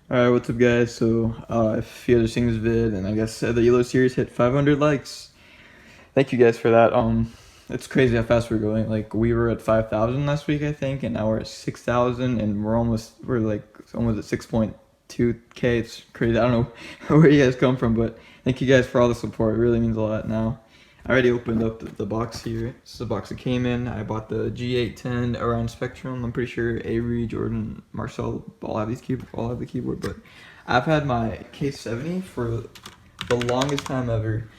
Alright, what's up guys? So, if you guys are seeing this vid, and I guess the Yellow series hit 500 likes. Thank you guys for that. It's crazy how fast we're going. Like, we were at 5,000 last week, I think, and now we're at 6,000, and we're like almost at 6.2K. It's crazy. I don't know where you guys come from, but thank you guys for all the support. It really means a lot now. I already opened up the box here. This is the box that came in. I bought the G810 Orion Spectrum. I'm pretty sure Avery, Jordan, Marcel all have all have the keyboard, but I've had my K70 for the longest time ever,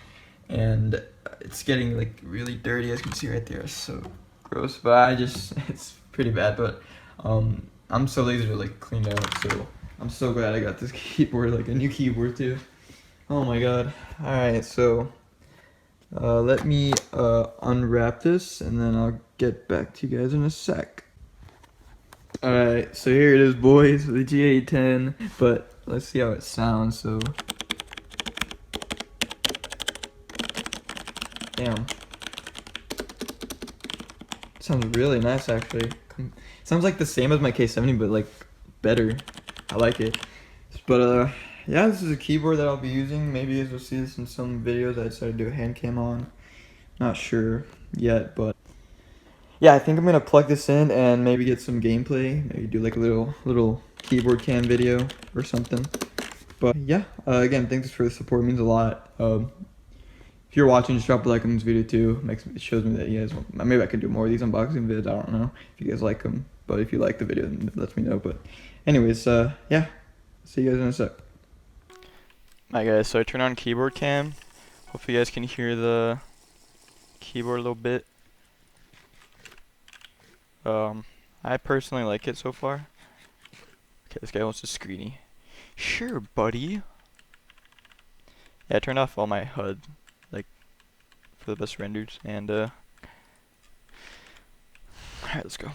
and it's getting like really dirty, as you can see right there. So gross, but it's pretty bad. But I'm so lazy to like clean it out. So I'm so glad I got this keyboard, like a new keyboard too. Oh my god. All right, so. Let me unwrap this and then I'll get back to you guys in a sec. Alright, so here it is, boys, the G810, but let's see how it sounds. So, damn, sounds really nice actually. Sounds like the same as my K70, but like better. I like it. But yeah, this is a keyboard that I'll be using. Maybe you guys will see this in some videos I decided to do a hand cam on. Not sure yet, but yeah, I think I'm gonna plug this in and maybe get some gameplay. Maybe do like a little keyboard cam video or something. But yeah, again, thanks for the support. It means a lot. If you're watching, just drop a like on this video too. It shows me that you guys want, maybe I could do more of these unboxing vids. I don't know if you guys like them, but if you like the video, then let me know. But anyways, yeah, see you guys in a sec. Alright guys, so I turned on keyboard cam. Hopefully you guys can hear the keyboard a little bit. I personally like it so far. Okay, this guy wants a screeny. Sure, buddy. Yeah, I turned off all my HUD, like, for the best renders, and, alright, let's go.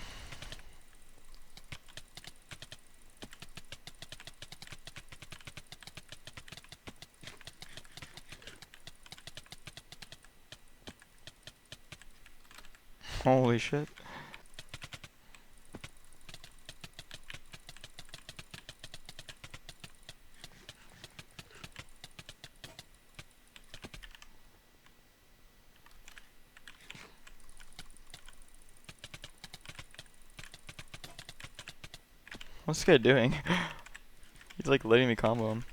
Holy shit. What's this guy doing? He's like letting me combo him.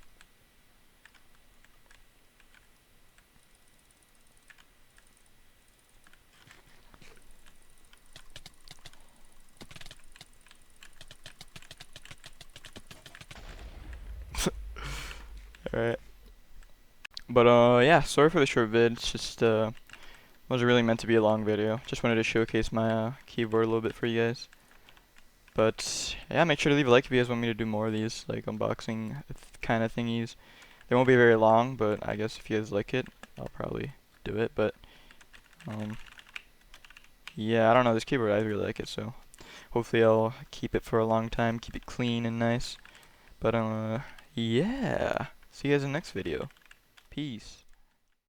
Alright. But yeah, sorry for the short vid. It's just wasn't really meant to be a long video. Just wanted to showcase my keyboard a little bit for you guys. But yeah, make sure to leave a like if you guys want me to do more of these like unboxing kind of thingies. They won't be very long, but I guess if you guys like it, I'll probably do it. But yeah, I don't know, this keyboard, I really like it, so hopefully I'll keep it for a long time, keep it clean and nice. But yeah, see you guys in the next video. Peace.